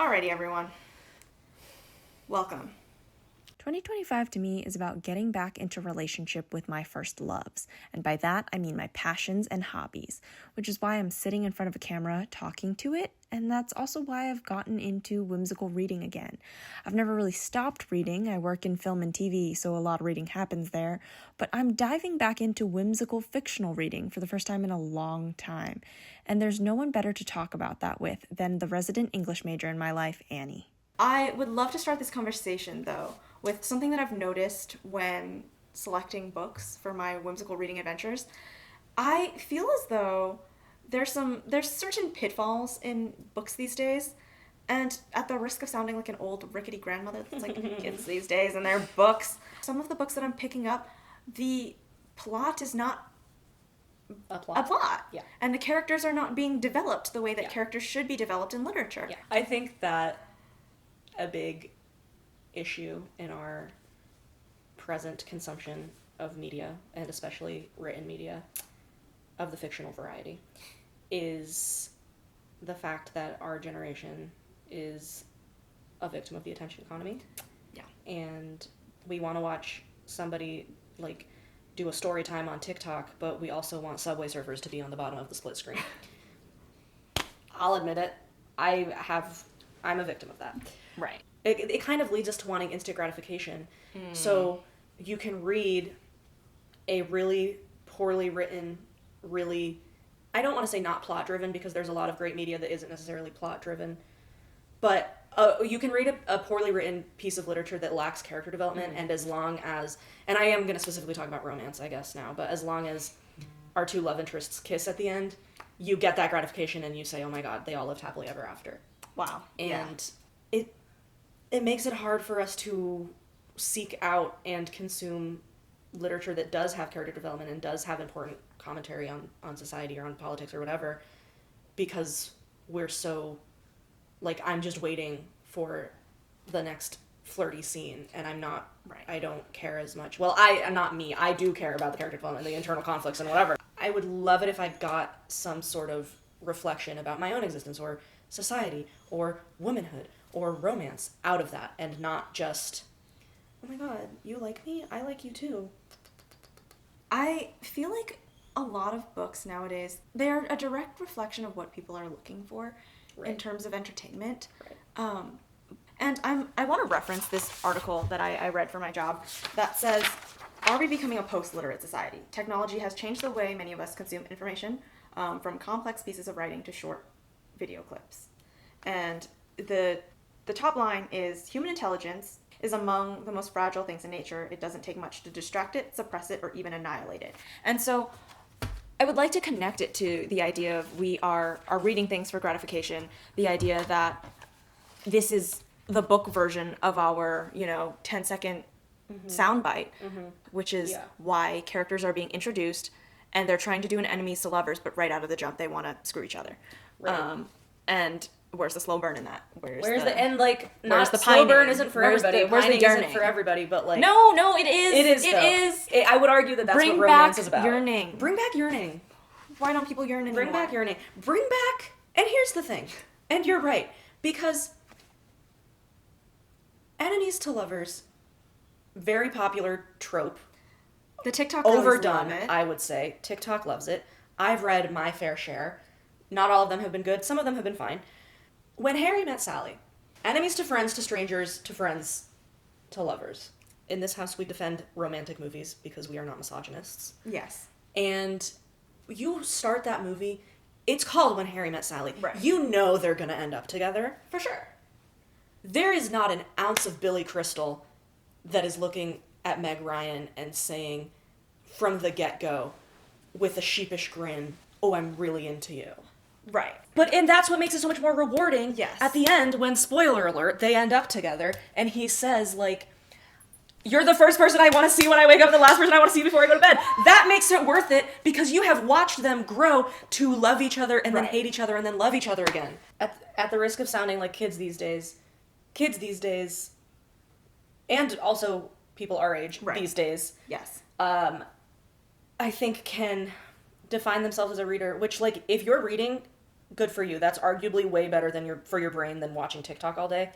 Alrighty, everyone. Welcome. 2025 to me is about getting back into relationship with my first loves, and by that I mean my passions and hobbies, which is why I'm sitting in front of a camera talking to it, and that's also why I've gotten into whimsical reading again. I've never really stopped reading. I work in film and TV, so a lot of reading happens there, but I'm diving back into whimsical fictional reading for the first time in a long time, and there's no one better to talk about that with than the resident English major in my life, Annie. I would love to start this conversation, though, with something that I've noticed when selecting books for my whimsical reading adventures. I feel as though there's certain pitfalls in books these days, and at the risk of sounding like an old rickety grandmother that's like kids these days and their books, some of the books that I'm picking up, the plot is not a plot. Yeah. And the characters are not being developed the way that characters should be developed in literature. Yeah. I think that a big issue in our present consumption of media, and especially written media of the fictional variety, is the fact that our generation is a victim of the attention economy. Yeah. And we want to watch somebody like do a story time on TikTok, but we also want Subway surfers to be on the bottom of the split screen. I'll admit it. I'm a victim of that. Right. It kind of leads us to wanting instant gratification. So you can read a really poorly written, really, I don't want to say not plot driven, because there's a lot of great media that isn't necessarily plot driven, but you can read a poorly written piece of literature that lacks character development, and as long as, and I am going to specifically talk about romance, I guess, now, but as long as our two love interests kiss at the end, you get that gratification and you say, oh my god, they all lived happily ever after. Wow. And it makes it hard for us to seek out and consume literature that does have character development and does have important commentary on society or on politics or whatever, because we're so, like, I'm just waiting for the next flirty scene, and I'm not, I don't care as much. Well, I do care about the character development, the internal conflicts and whatever. I would love it if I got some sort of reflection about my own existence or society or womanhood or romance out of that, and not just, oh my god, you like me, I like you too. I feel like a lot of books nowadays, they're a direct reflection of what people are looking for in terms of entertainment. Right. And I want to reference this article that I read for my job that says, are we becoming a post-literate society? Technology has changed the way many of us consume information, from complex pieces of writing to short video clips. And the top line is, human intelligence is among the most fragile things in nature. It doesn't take much to distract it, suppress it, or even annihilate it. And so I would like to connect it to the idea of we are reading things for gratification, the idea that this is the book version of our, 10-second soundbite, which is why characters are being introduced and they're trying to do an enemies to lovers, but right out of the jump they want to screw each other. Right. And where's the slow burn in that? Where's the and like not where's the slow burn pining? isn't for Where's everybody. the- where's the Pining yearning? isn't for everybody, but like No, it is. It is. It though. is. I would argue that that's Bring what romance back is about. yearning. Bring back yearning. Why don't people yearn anymore? Bring back yearning. Bring back. And here's the thing. And you're right, because enemies to lovers, very popular trope. The TikTok Overdone, love it. I would say. TikTok loves it. I've read my fair share. Not all of them have been good. Some of them have been fine. When Harry Met Sally, enemies to friends to strangers to friends to lovers. In this house, we defend romantic movies because we are not misogynists. Yes. And you start that movie, it's called When Harry Met Sally. Right. You know they're going to end up together. For sure. There is not an ounce of Billy Crystal that is looking at Meg Ryan and saying from the get-go with a sheepish grin, oh, I'm really into you. Right. And that's what makes it so much more rewarding. Yes. At the end, when, spoiler alert, they end up together, and he says, like, you're the first person I want to see when I wake up, the last person I want to see before I go to bed. That makes it worth it, because you have watched them grow to love each other, and then hate each other, and then love each other again. At the risk of sounding like kids these days, and also people our age these days, Yes. I think can define themselves as a reader, which, like, if you're reading good for you. That's arguably way better for your brain than watching TikTok all day.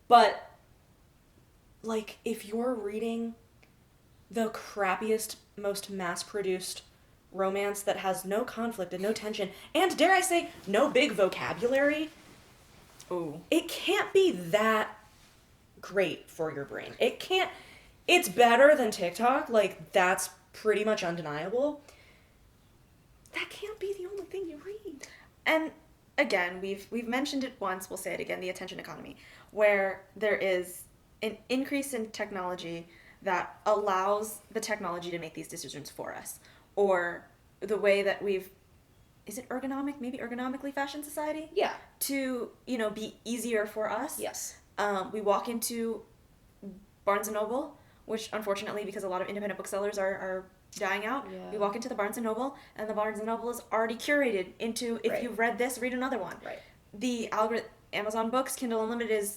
But like, if you're reading the crappiest, most mass-produced romance that has no conflict and no tension, and dare I say, no big vocabulary, Ooh. it can't be that great for your brain. It can't. It's better than TikTok. Like, that's pretty much undeniable. That can't be the only thing you read. And again, we've mentioned it once, we'll say it again, the attention economy, where there is an increase in technology that allows the technology to make these decisions for us. Or the way that is it ergonomic? Maybe ergonomically fashioned society? Yeah. To, be easier for us. Yes. We walk into Barnes & Noble, which unfortunately, because a lot of independent booksellers are dying out, Yeah. we walk into the Barnes & Noble, and the Barnes & Noble is already curated into, if Right. you've read this, read another one. Right. The Amazon Books, Kindle Unlimited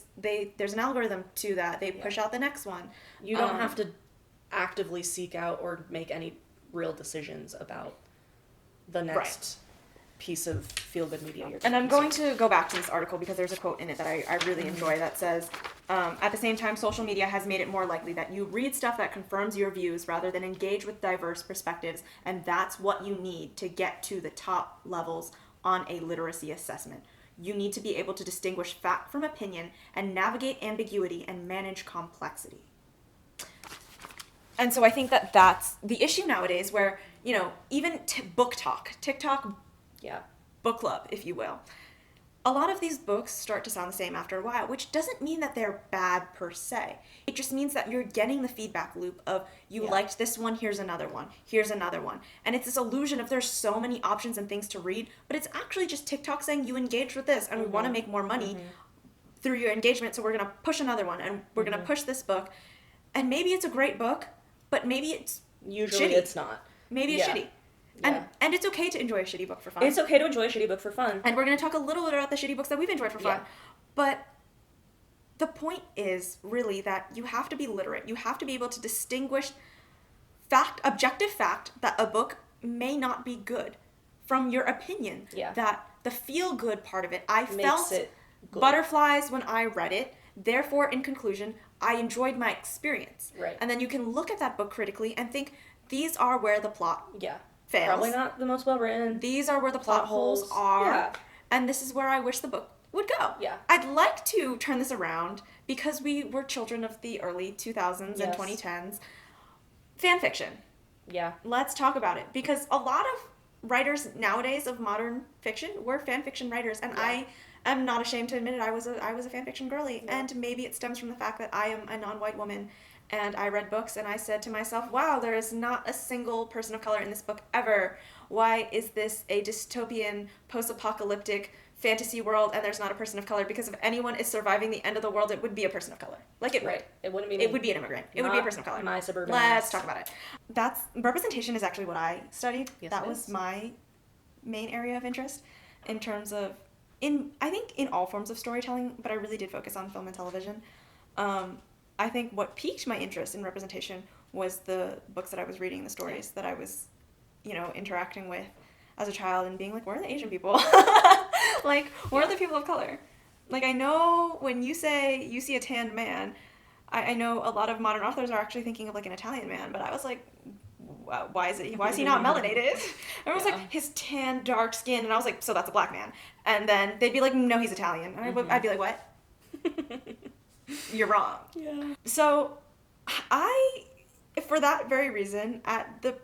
there's an algorithm to that. They push out the next one. You don't have to actively seek out or make any real decisions about the next piece of feel-good media you're And I'm going to go back to this article because there's a quote in it that I really enjoy that says, at the same time, social media has made it more likely that you read stuff that confirms your views rather than engage with diverse perspectives, and that's what you need to get to the top levels on a literacy assessment. You need to be able to distinguish fact from opinion and navigate ambiguity and manage complexity. And so I think that that's the issue nowadays where, even book talk, TikTok Yeah. book club, if you will. A lot of these books start to sound the same after a while, which doesn't mean that they're bad per se. It just means that you're getting the feedback loop of, you liked this one, here's another one, here's another one. And it's this illusion of there's so many options and things to read, but it's actually just TikTok saying you engaged with this and we want to make more money through your engagement, so we're going to push another one and we're going to push this book. And maybe it's a great book, but maybe it's Usually shitty. it's not. Maybe it's shitty. And it's okay to enjoy a shitty book for fun. It's okay to enjoy a shitty book for fun. And we're going to talk a little bit about the shitty books that we've enjoyed for fun. Yeah. But the point is really that you have to be literate. You have to be able to distinguish objective fact that a book may not be good from your opinion. Yeah. That the feel-good part of it, I Makes felt it good. butterflies when I read it. Therefore, in conclusion, I enjoyed my experience. Right. And then you can look at that book critically and think, these are where the plot fails. Probably not the most well written. These are where the plot holes are. Yeah. And this is where I wish the book would go. Yeah. I'd like to turn this around because we were children of the early 2000s and 2010s. Fan fiction. Yeah. Let's talk about it. Because a lot of writers nowadays of modern fiction were fan fiction writers. And I am not ashamed to admit it. I was a fan fiction girly. Yeah. And maybe it stems from the fact that I am a non-white woman. And I read books and I said to myself, wow, there is not a single person of color in this book ever. Why is this a dystopian, post-apocalyptic fantasy world and there's not a person of color? Because if anyone is surviving the end of the world, it would be a person of color. Like it would. It wouldn't be me. It would be an immigrant. It would be a person of color. My suburban Let's ass. talk about it. Representation is actually what I studied. Yes, that it was is. my main area of interest in terms of, I think in all forms of storytelling, but I really did focus on film and television. I think what piqued my interest in representation was the books that I was reading, the stories that I was, interacting with as a child and being like, where are the Asian people? Like, where are the people of color? Like, I know when you say you see a tanned man, I know a lot of modern authors are actually thinking of like an Italian man, but I was like, why is he not melanated? Everyone's like, his tan, dark skin, and I was like, so that's a black man. And then they'd be like, no, he's Italian. And I'd be like, what? You're wrong. Yeah. So for that very reason, at the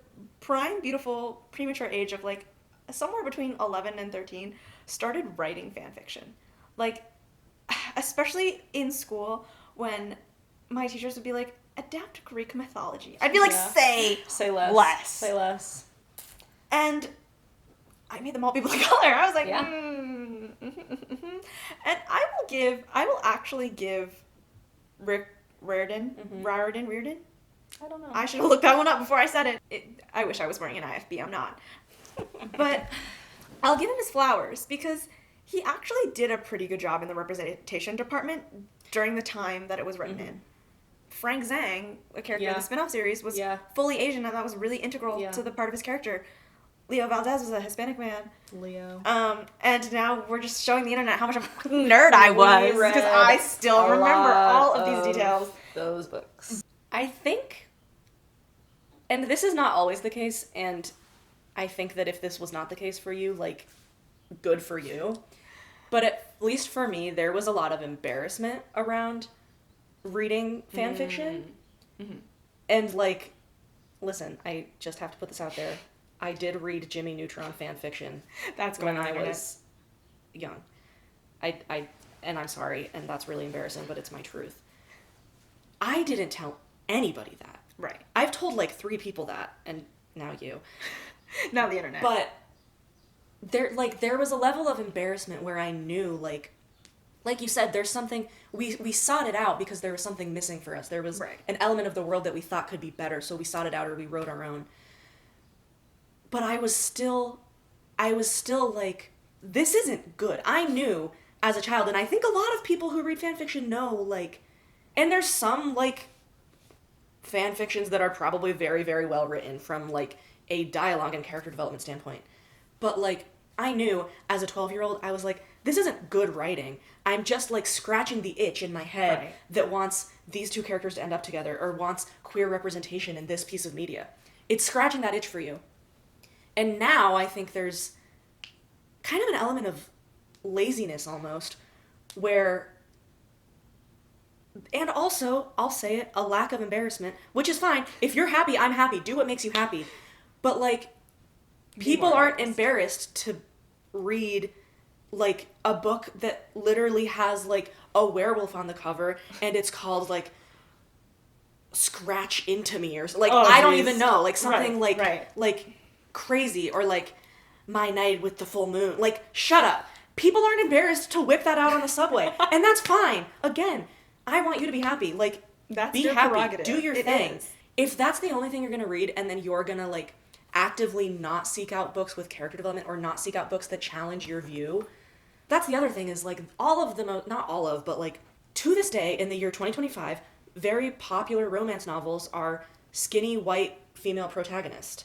prime, beautiful, premature age of like somewhere between 11 and 13, started writing fan fiction. Like, especially in school when my teachers would be like, adapt Greek mythology. I'd be like, say less. Say less. And I made them all people of color. I was like, Yeah. And I will actually give Rick Riordan. I don't know. I should have looked that one up before I said it. I wish I was wearing an IFB. I'm not. But I'll give him his flowers because he actually did a pretty good job in the representation department during the time that it was written in. Frank Zhang, a character in the spin-off series, was fully Asian, and that was really integral to the part of his character. Leo Valdez was a Hispanic man. Leo. And now we're just showing the internet how much of a fucking nerd I was, read because I still a remember all lot of these details. Those books. I think, and this is not always the case, and I think that if this was not the case for you, like, good for you. But at least for me, there was a lot of embarrassment around reading fan fiction. Mm-hmm. And, like, listen, I just have to put this out there. I did read Jimmy Neutron fan fiction That's when going on I the internet. was young. And I'm sorry, and that's really embarrassing, but it's my truth. I didn't tell anybody that. Right. I've told, like, 3 people that, and now you. Now the internet. But there was a level of embarrassment where I knew, like you said, there's something, we sought it out because there was something missing for us. There was Right. an element of the world that we thought could be better, so we sought it out or we wrote our own. But I was still like, this isn't good. I knew as a child, and I think a lot of people who read fan fiction know, like, and there's some, like, fan fictions that are probably very, very well written from, like, a dialogue and character development standpoint. But, like, I knew as a 12-year-old, I was like, this isn't good writing. I'm just, like, scratching the itch in my head Right. that wants these 2 characters to end up together or wants queer representation in this piece of media. It's scratching that itch for you. And now I think there's kind of an element of laziness almost, where, and also, I'll say it, a lack of embarrassment, which is fine. If you're happy, I'm happy. Do what makes you happy. But, like, people more aren't embarrassed to read, like, a book that literally has, like, a werewolf on the cover, and it's called, like, Scratch Into Me, or, like, Oh, I don't geez. even know, like, something, Right. like, crazy, or, like, My Night with the Full Moon. Like, shut up. People aren't embarrassed to whip that out on the subway, and that's fine. Again, I want you to be happy. Like, That's be your happy. prerogative. Do your It thing. is. If that's the only thing you're gonna read, and then you're gonna, like, actively not seek out books with character development or not seek out books that challenge your view, that's the other thing, is, like, all of the not all of, but, like, to this day in the year 2025, very popular romance novels are skinny white female protagonist.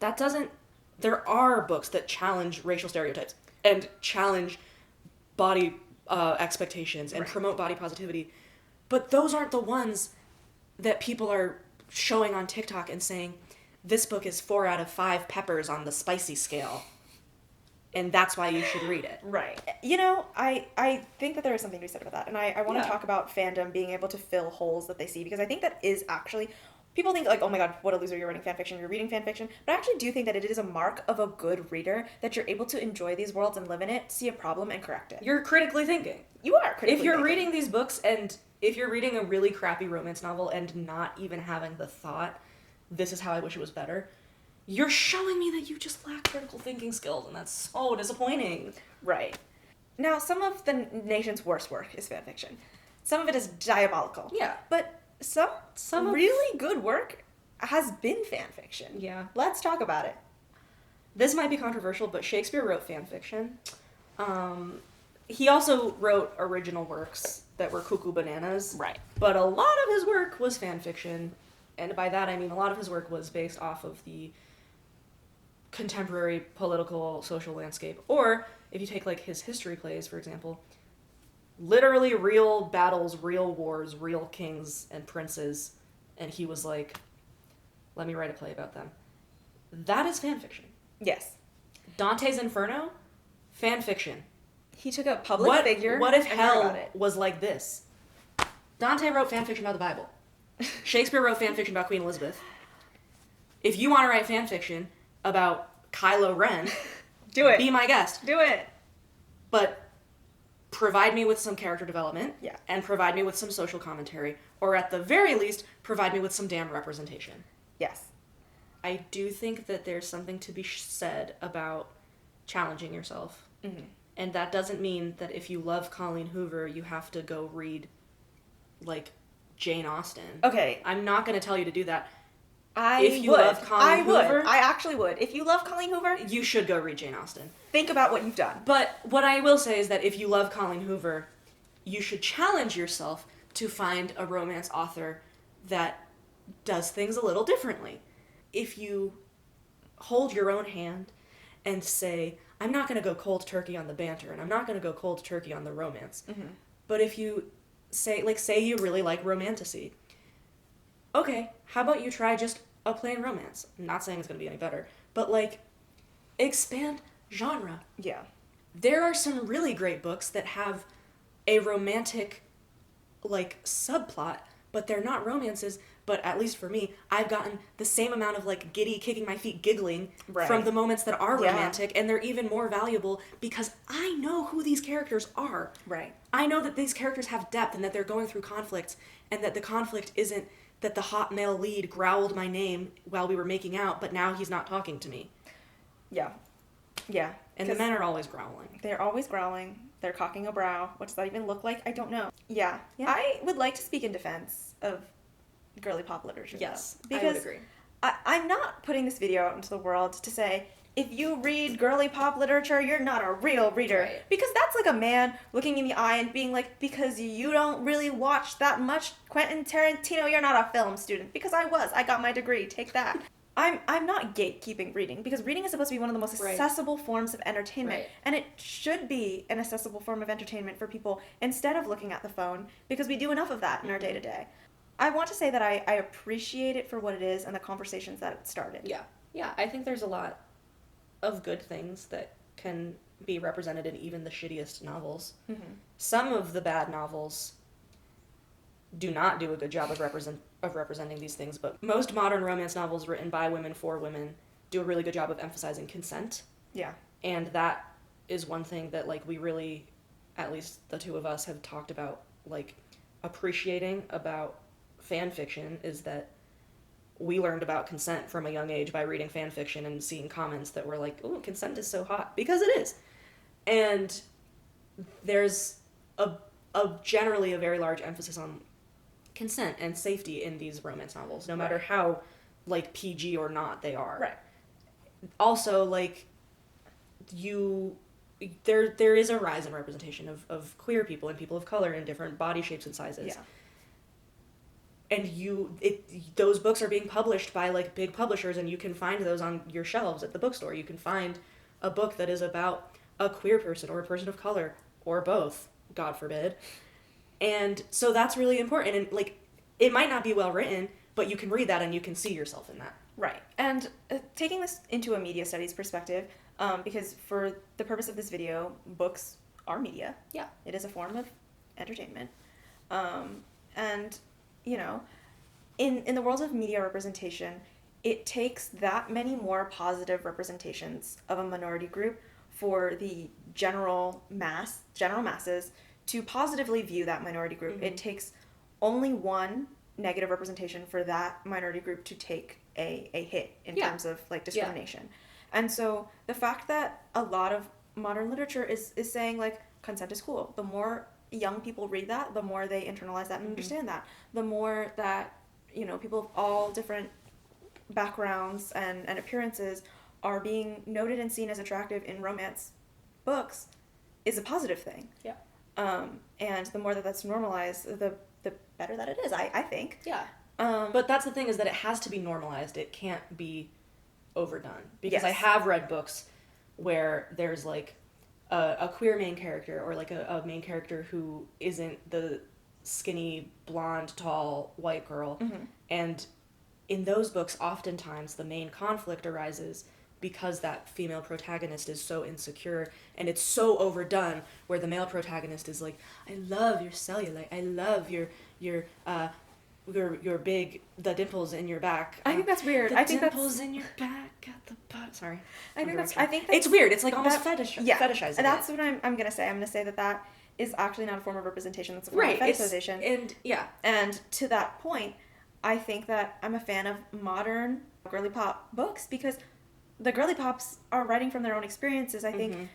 That doesn't, there are books that challenge racial stereotypes and challenge body expectations and Right. promote body positivity, but those aren't the ones that people are showing on TikTok and saying, this book is 4 out of 5 peppers on the spicy scale, and that's why you should read it. Right. You know, I think that there is something to be said about that. And I want to Yeah. talk about fandom being able to fill holes that they see, because I think that is actually, people think, like, oh my god, what a loser, you're writing fan fiction, you're reading fan fiction. But I actually do think that it is a mark of a good reader that you're able to enjoy these worlds and live in it, see a problem, and correct it. You're critically thinking. You are critically If you're thinking. reading these books, and if you're reading a really crappy romance novel and not even having the thought, this is how I wish it was better, you're showing me that you just lack critical thinking skills, and that's so disappointing. Right. Now, some of the nation's worst work is fan fiction. Some of it is diabolical. Yeah. But some Some of- really good work has been fan fiction. Yeah. Let's talk about it. This might be controversial, but Shakespeare wrote fan fiction. He also wrote original works that were cuckoo bananas. Right. But a lot of his work was fan fiction. And by that I mean a lot of his work was based off of the contemporary political social landscape. Or if you take, like, his history plays, for example, literally real battles, real wars, real kings and princes, and he was like, let me write a play about them. That is fan fiction. Yes. Dante's Inferno, fan fiction. He took a public figure. What if and wrote hell about it. was like this? Dante wrote fan fiction about the Bible. Shakespeare wrote fan fiction about Queen Elizabeth. If you want to write fan fiction about Kylo Ren, Do it. be my guest. Do it. But provide me with some character development, Yeah. and provide me with some social commentary, or at the very least, provide me with some damn representation. Yes. I do think that there's something to be said about challenging yourself. Mm-hmm. And that doesn't mean that if you love Colleen Hoover, you have to go read, like, Jane Austen. Okay. I'm not going to tell you to do that. I If you would. love Colleen I would. Hoover- I actually would. If you love Colleen Hoover, You should go read Jane Austen. think about what you've done. But what I will say is that if you love Colleen Hoover, you should challenge yourself to find a romance author that does things a little differently. If you hold your own hand and say, I'm not going to go cold turkey on the banter, and I'm not going to go cold turkey on the romance. Mm-hmm. But if you say you really like romantasy, okay, how about you try just a plain romance? I'm not saying it's going to be any better, but like, expand genre. Yeah. There are some really great books that have a romantic, like, subplot, but they're not romances. But at least for me, I've gotten the same amount of, like, giddy, kicking my feet, giggling from the moments that are romantic, and they're even more valuable because I know who these characters are. Right. I know that these characters have depth and that they're going through conflicts, and that the conflict isn't that the hot male lead growled my name while we were making out, but now he's not talking to me. Yeah. Yeah. And the men are always growling. They're always growling. They're cocking a brow. What does that even look like? I don't know. Yeah. Yeah. I would like to speak in defense of girly pop literature. Yes, though, I because would agree. I'm not putting this video out into the world to say, if you read girly pop literature, you're not a real reader. Right. Because that's like a man looking in the eye and being like, because you don't really watch that much Quentin Tarantino, you're not a film student. Because I was. I got my degree. Take that. I'm not gatekeeping reading, because reading is supposed to be one of the most accessible forms of entertainment. Right. And it should be an accessible form of entertainment for people instead of looking at the phone, because we do enough of that in our day-to-day. I want to say that I appreciate it for what it is and the conversations that it started. Yeah. Yeah, I think there's a lot of good things that can be represented in even the shittiest novels. Mm-hmm. Some of the bad novels do not do a good job of representing these things, but most modern romance novels written by women for women do a really good job of emphasizing consent. Yeah. And that is one thing that, like, we really, at least the two of us, have talked about, like, appreciating about fan fiction, is that we learned about consent from a young age by reading fan fiction and seeing comments that were like, ooh, consent is so hot, because it is. And there's a generally a very large emphasis on consent and safety in these romance novels, no matter how, like, PG or not they are. Right. Also, like, there is a rise in representation of queer people and people of color in different body shapes and sizes. Yeah. And those books are being published by, like, big publishers, and you can find those on your shelves at the bookstore. You can find a book that is about a queer person or a person of color, or both, God forbid. And so that's really important. And, like, it might not be well written, but you can read that and you can see yourself in that. Right. And taking this into a media studies perspective, because for the purpose of this video, books are media. Yeah. It is a form of entertainment. And, you know, in the world of media representation, it takes that many more positive representations of a minority group for the general masses to positively view that minority group. Mm-hmm. It takes only one negative representation for that minority group to take a hit in terms of, like, discrimination. Yeah. And so the fact that a lot of modern literature is saying, like, consent is cool. The more young people read that, the more they internalize that and understand that. The more that, you know, people of all different backgrounds and appearances are being noted and seen as attractive in romance books is a positive thing. Yeah. And the more that that's normalized, the better that it is, I think. Yeah. But that's the thing, is that it has to be normalized. It can't be overdone. Because I have read books where there's, like, a queer main character, or, like, a main character who isn't the skinny, blonde, tall, white girl. Mm-hmm. And in those books, oftentimes the main conflict arises because that female protagonist is so insecure, and it's so overdone, where the male protagonist is like, I love your cellulite, I love your big, the dimples in your back. I think that's weird. I think dimples in your back at the bottom. Sorry. I think that's it's weird. It's like almost fetishizing. And that's what I'm gonna say. I'm gonna say that is actually not a form of representation. That's a form of fetishization. And to that point, I think that I'm a fan of modern girly pop books, because the girly pops are writing from their own experiences. I think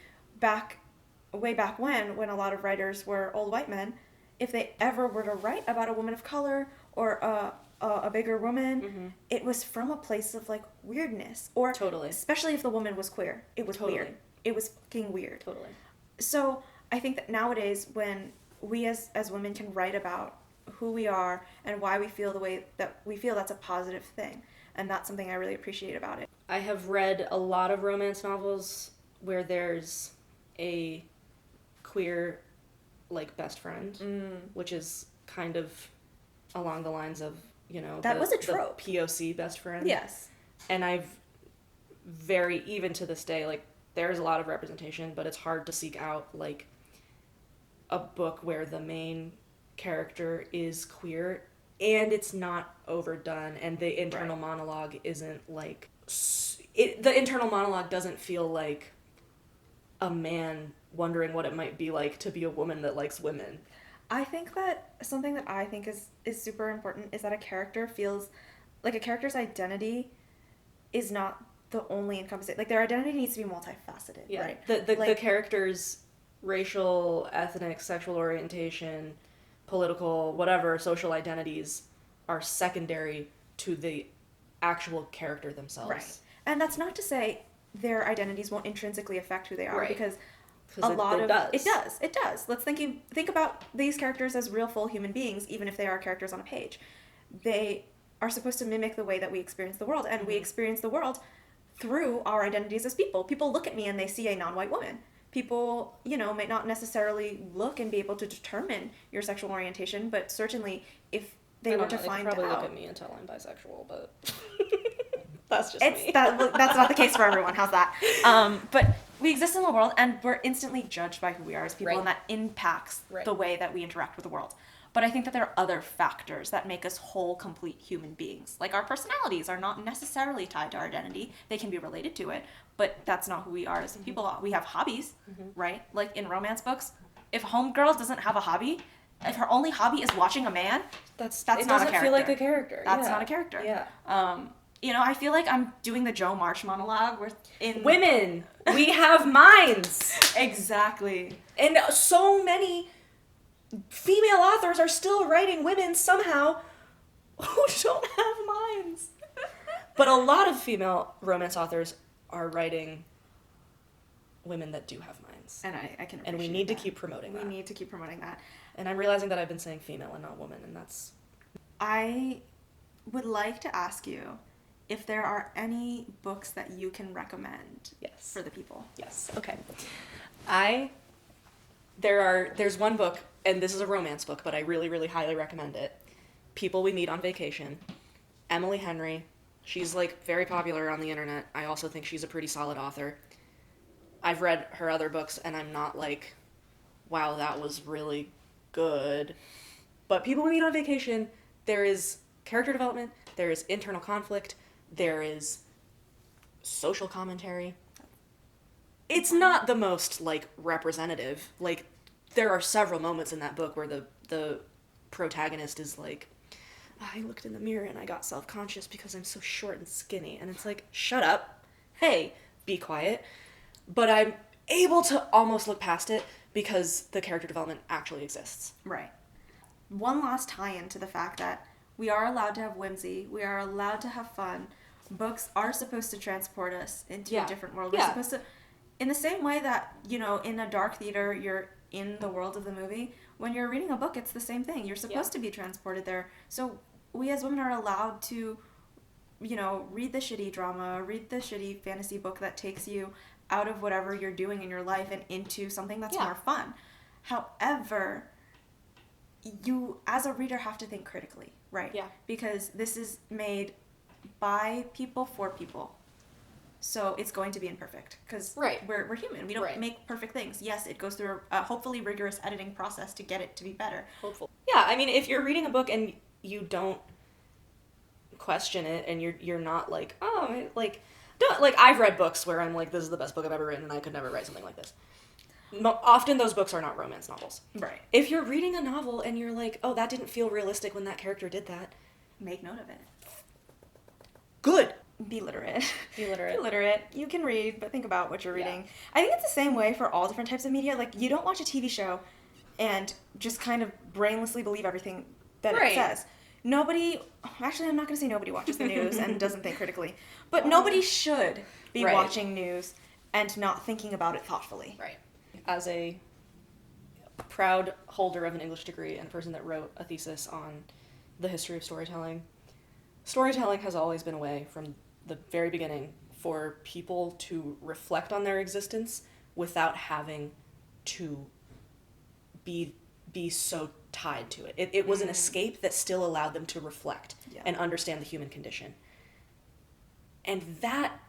way back when a lot of writers were old white men, if they ever were to write about a woman of color or a bigger woman, it was from a place of, like, weirdness. Or especially if the woman was queer. It was weird. It was fucking weird. Totally. So I think that nowadays, when we as women can write about who we are and why we feel the way that we feel, that's a positive thing. And that's something I really appreciate about it. I have read a lot of romance novels where there's a queer, like, best friend, which is kind of along the lines of, That was a trope. The POC best friend. Yes. And even to this day, like, there's a lot of representation, but it's hard to seek out, like, a book where the main character is queer and it's not overdone and the internal monologue isn't, like... the internal monologue doesn't feel like a man wondering what it might be like to be a woman that likes women. I think that something that I think is super important is that a character feels like a character's identity is not the only encompassing, like, their identity needs to be multifaceted, right? The character's racial, ethnic, sexual orientation, political, whatever, social identities are secondary to the actual character themselves. Right. And that's not to say their identities won't intrinsically affect who they are, Right. because It does. Let's think about these characters as real full human beings, even if they are characters on a page. They are supposed to mimic the way that we experience the world, and we experience the world through our identities as people. People look at me and they see a non-white woman. People, may not necessarily look and be able to determine your sexual orientation, but certainly if they were to find out... They probably look at me and tell I'm bisexual, but that's just me. That's not the case for everyone. How's that? But we exist in the world, and we're instantly judged by who we are as people, and that impacts the way that we interact with the world. But I think that there are other factors that make us whole, complete human beings. Like, our personalities are not necessarily tied to our identity. They can be related to it, but that's not who we are as people. We have hobbies, right? Like, in romance books, if homegirl doesn't have a hobby, if her only hobby is watching a man, that's not a character. It doesn't feel like a character. That's not a character. Yeah. I feel like I'm doing the Jo March monologue. Women, we have minds. Exactly. And so many female authors are still writing women somehow who don't have minds. But a lot of female romance authors are writing women that do have minds. And I can appreciate And we need to keep promoting that. We need to keep promoting that. And I'm realizing that I've been saying female and not woman, and that's... I would like to ask you if there are any books that you can recommend for the people. Yes. Okay. There's one book, and this is a romance book, but I really, really highly recommend it. People We Meet on Vacation. Emily Henry. She's, like, very popular on the internet. I also think she's a pretty solid author. I've read her other books, and I'm not like, wow, that was really good. But People We Meet on Vacation, there is character development, there is internal conflict, there is social commentary. It's not the most, like, representative. Like, there are several moments in that book where the protagonist is like, I looked in the mirror and I got self-conscious because I'm so short and skinny. And it's like, shut up. Hey, be quiet. But I'm able to almost look past it because the character development actually exists. Right. One last tie-in to the fact that we are allowed to have whimsy. We are allowed to have fun. Books are supposed to transport us into a different world. We're supposed to... In the same way that, in a dark theater, you're in the world of the movie, when you're reading a book, it's the same thing. You're supposed to be transported there. So we as women are allowed to, read the shitty drama, read the shitty fantasy book that takes you out of whatever you're doing in your life and into something that's more fun. However, you, as a reader, have to think critically, right? Yeah. Because this is made by people for people. So it's going to be imperfect because we're human. We don't make perfect things. Yes, it goes through a hopefully rigorous editing process to get it to be better. Hopefully. Yeah, I mean, if you're reading a book and you don't question it and you're not like, oh, like, don't, like, I've read books where I'm like, this is the best book I've ever written and I could never write something like this. Often those books are not romance novels. Right. If you're reading a novel and you're like, oh, that didn't feel realistic when that character did that, make note of it. Good. Be literate. Be literate. Be literate. You can read, but think about what you're reading. I think it's the same way for all different types of media. Like, you don't watch a TV show and just kind of brainlessly believe everything that it says. Nobody, actually, I'm not going to say nobody watches the news and doesn't think critically, but nobody should be watching news and not thinking about it thoughtfully. Right. As a proud holder of an English degree and a person that wrote a thesis on the history of storytelling, Storytelling has always been a way from the very beginning for people to reflect on their existence without having to be so tied to it. It was an escape that still allowed them to reflect and understand the human condition. And that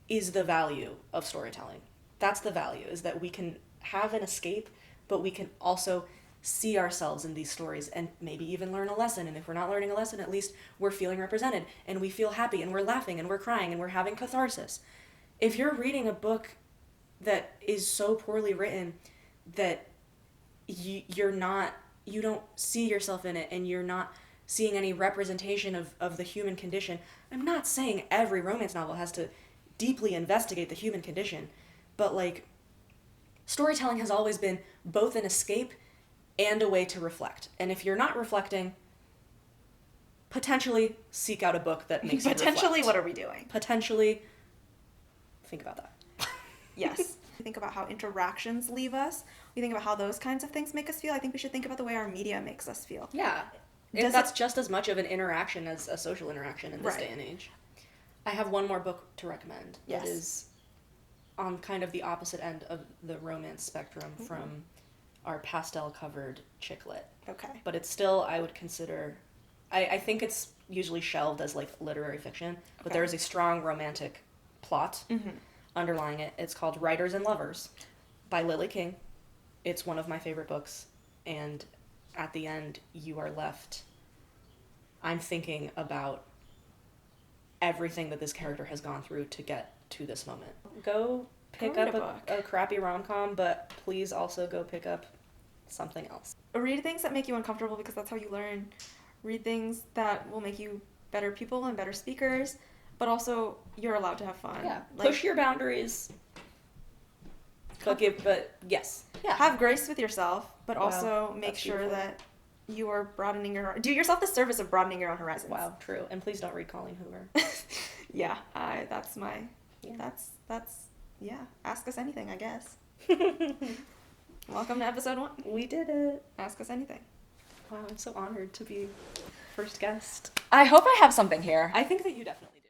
is the value of storytelling. That's the value, is that we can have an escape, but we can also see ourselves in these stories and maybe even learn a lesson. And if we're not learning a lesson, at least we're feeling represented and we feel happy and we're laughing and we're crying and we're having catharsis. If you're reading a book that is so poorly written that you don't see yourself in it and you're not seeing any representation of the human condition. I'm not saying every romance novel has to deeply investigate the human condition, but like, storytelling has always been both an escape and a way to reflect. And if you're not reflecting, potentially seek out a book that makes you reflect. Potentially, what are we doing? Potentially, think about that. Yes. We think about how interactions leave us. We think about how those kinds of things make us feel. I think we should think about the way our media makes us feel. Yeah. That's just as much of an interaction as a social interaction in this day and age. I have one more book to recommend that is on kind of the opposite end of the romance spectrum from our pastel-covered chick lit. Okay. But it's still, I would consider, I think it's usually shelved as like literary fiction, but there is a strong romantic plot underlying it. It's called Writers and Lovers by Lily King. It's one of my favorite books, and at the end, you are left, I'm thinking about everything that this character has gone through to get to this moment. Go pick up a crappy rom-com, but please also go pick up something else. Read things that make you uncomfortable because that's how you learn. Read things that will make you better people and better speakers, but also you're allowed to have fun. Yeah, like, push your boundaries. But yes. Yeah. Have grace with yourself, but also make that's sure beautiful. that you are broadening your... Do yourself the service of broadening your own horizons. Wow, true. And please don't read Colleen Hoover. Yeah, that's my... Yeah. That's... Yeah, ask us anything, I guess. Welcome to episode 1. We did it. Ask us anything. Wow, I'm so honored to be first guest. I hope I have something here. I think that you definitely do.